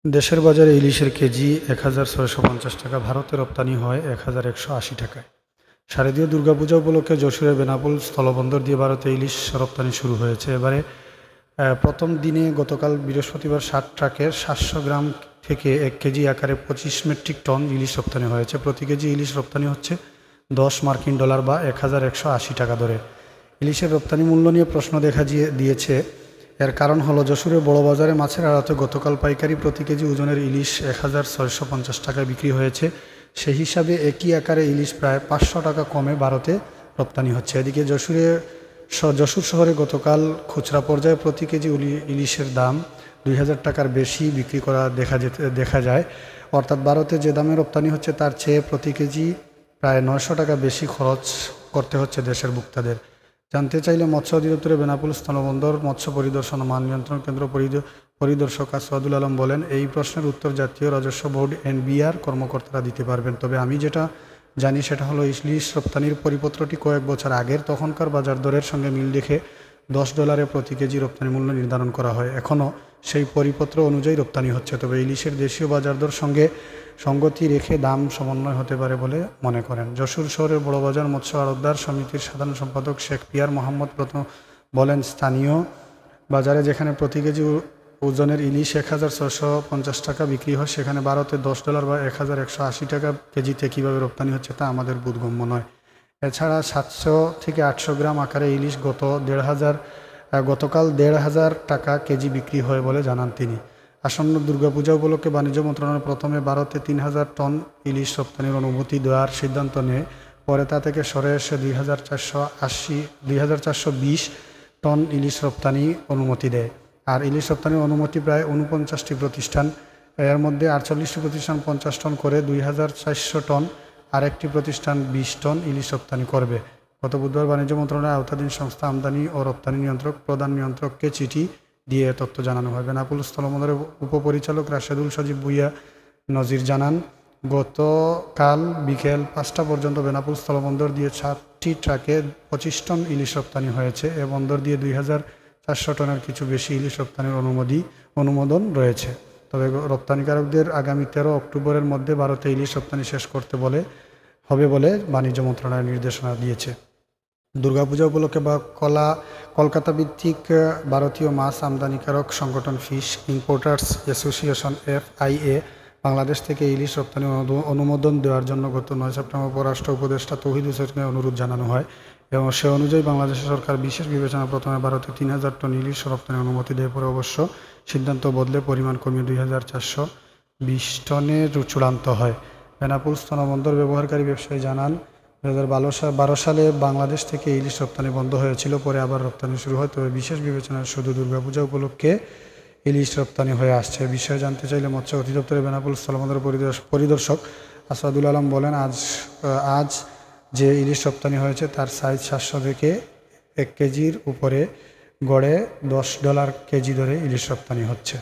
দেশের বাজারে ইলিশের কেজি ১,৬৫০ টাকা, ভারতে রপ্তানি হয় ১,১৮০ টাকায়। শারদীয় দুর্গাপূজা উপলক্ষে যশোরের বেনাপোল স্থলবন্দর দিয়ে ভারতে ইলিশ রপ্তানি শুরু হয়েছে। এবারে প্রথম দিনে গতকাল বৃহস্পতিবার ৬০ ট্রাকের ৭০০ গ্রাম থেকে ১ কেজি আকারে ২৫ মেট্রিক টন ইলিশ রপ্তানি হয়েছে। প্রতি কেজি ইলিশ রপ্তানি হচ্ছে $১০ বা ১,১৮০ টাকা দরে। ইলিশের রপ্তানি মূল্য নিয়ে প্রশ্ন দেখা দিয়েছে। এর কারণ হলো যশোরের বড় বাজারে মাছের আড়তে গতকাল পাইকারি প্রতি কেজি ওজনের ইলিশ ১,৬৫০ টাকায় বিক্রি হয়েছে। সেই হিসাবে একই আকারে ইলিশ প্রায় ৫০০ টাকা কমে ভারতে রপ্তানি হচ্ছে। এদিকে যশোর শহরে গতকাল খুচরা পর্যায়ে প্রতি কেজি ইলিশের দাম ২,০০০ টাকার বেশি বিক্রি করা দেখা যায়। অর্থাৎ ভারতে যে দামে রপ্তানি হচ্ছে তার চেয়ে প্রতি কেজি প্রায় ৯০০ টাকা বেশি খরচ করতে হচ্ছে দেশের ভোক্তাদের। জানতে চাইলে মৎস্য অধিদপ্তরের বেনাপোল স্থলবন্দর মৎস্য পরিদর্শন ও মান নিয়ন্ত্রণ কেন্দ্র পরিদর্শক আসওয়াদুল আলম বলেন, এই প্রশ্নের উত্তর জাতীয় রাজস্ব বোর্ড NBR কর্মকর্তারা দিতে পারবেন। তবে আমি যেটা জানি সেটা হলো ইলিশ রপ্তানির পরিপত্রটি কয়েক বছর আগের তখনকার বাজার দরের সঙ্গে মিল রেখে $10 প্রতি কেজি রপ্তানি মূল্য নির্ধারণ করা হয়। এখনও সেই পরিপত্র অনুযায়ী রপ্তানি হচ্ছে। তবে ইলিশের দেশীয় বাজার দর সঙ্গে সঙ্গতি রেখে দাম সমন্বয় হতে পারে বলে মনে করেন। যশোর শহরের বড়বাজার মৎস্য আড়তদার সমিতির সাধারণ সম্পাদক শেখ পিয়ার মোহাম্মদ প্রথম বলেন, স্থানীয় বাজারে যেখানে প্রতি কেজি ওজনের ইলিশ ১,৬৫০ টাকা বিক্রি হয়, সেখানে ভারতে $10 বা ১,১৮০ টাকা কেজিতে কীভাবে রপ্তানি হচ্ছে তা আমাদের বোধগম্য নয়। এছাড়া ৭০০ থেকে ৮০০ গ্রাম আকারে ইলিশ গতকাল ১,৫০০ টাকা কেজি বিক্রি হয় বলে জানান তিনি। আসন্ন দুর্গাপূজা উপলক্ষে বাণিজ্য মন্ত্রণালয় প্রথমে ভারতে ৩,০০০ টন ইলিশ রপ্তানির অনুমতি দেওয়ার সিদ্ধান্ত নেয়। পরে তা থেকে সরে এসে ২,৪২০ টন ইলিশ রপ্তানি অনুমতি দেয়। আর ইলিশ রপ্তানির অনুমতি প্রায় ৪৯টি প্রতিষ্ঠান, এর মধ্যে ৪৮টি প্রতিষ্ঠান ৫০ টন করে ২,৪০০ টন, আর একটি প্রতিষ্ঠান ২০ টন ইলিশ রপ্তানি করবে। গত বুধবার বাণিজ্য মন্ত্রণালয়ের আওতাধীন সংস্থা আমদানি ও রপ্তানি নিয়ন্ত্রক প্রধান নিয়ন্ত্রককে চিঠি দিয়ে তথ্য জানানো হয়। বেনাপোল স্থলবন্দরের উপপরিচালক রাশেদুল সজীব ভুইয়া নজির জানান, গতকাল বিকেল ৫টা পর্যন্ত বেনাপোল স্থলবন্দর দিয়ে ৭টি ট্রাকে ২৫ টন ইলিশ রপ্তানি হয়েছে। এ বন্দর দিয়ে ২,৪০০ টনের কিছু বেশি ইলিশ রপ্তানির অনুমোদন রয়েছে। তবে রপ্তানিকারকদের আগামী ১৩ অক্টোবরের মধ্যে ভারতে ইলিশ রপ্তানি শেষ করতে হবে বলে বাণিজ্য মন্ত্রণালয় নির্দেশনা দিয়েছে। দুর্গাপূজা উপলক্ষে কলকাতা ভিত্তিক ভারতীয় মাছ আমদানিকারক সংগঠন fish importers association FIA Bangladesh থেকে ইলিশ রপ্তানি অনুমোদন দেওয়ার জন্য গত ৯ সেপ্টেম্বর পররাষ্ট্র উপদেষ্টা তৌহিদ হোসেনকে অনুরোধ জানানো হয় এবং সে অনুযায়ী বাংলাদেশ সরকার বিশেষ বিবেচনা প্রথমে ভারতে ৩,০০০ টন ইলিশ রপ্তানি অনুমতি দেয়। পরে অবশ্য সিদ্ধান্ত বদলে পরিমাণ কমিয়ে ২,৪২০ টনে চূড়ান্ত হয়। বেনাপোল স্থলবন্দর ব্যবহারকারী ব্যবসায়ী জানান, ২০১২ সালে বাংলাদেশ থেকে ইলিশ রপ্তানি বন্ধ হয়েছিল, পরে আবার রপ্তানি শুরু হয়। তবে বিশেষ বিবেচনায় শুধু দুর্গাপূজা উপলক্ষে ইলিশ রপ্তানি হয়ে আসছে। বিষয়ে জানতে চাইলে মৎস্য অধিদপ্তরের বেনাপোল স্থলবন্দরের পরিদর্শক আসওয়াদুল আলম বলেন, আজ যে ইলিশ রপ্তানি হয়েছে তার সাইজ ৭০০ থেকে ১ কেজির উপরে, গড়ে $10 কেজি দরে ইলিশ রপ্তানি হচ্ছে।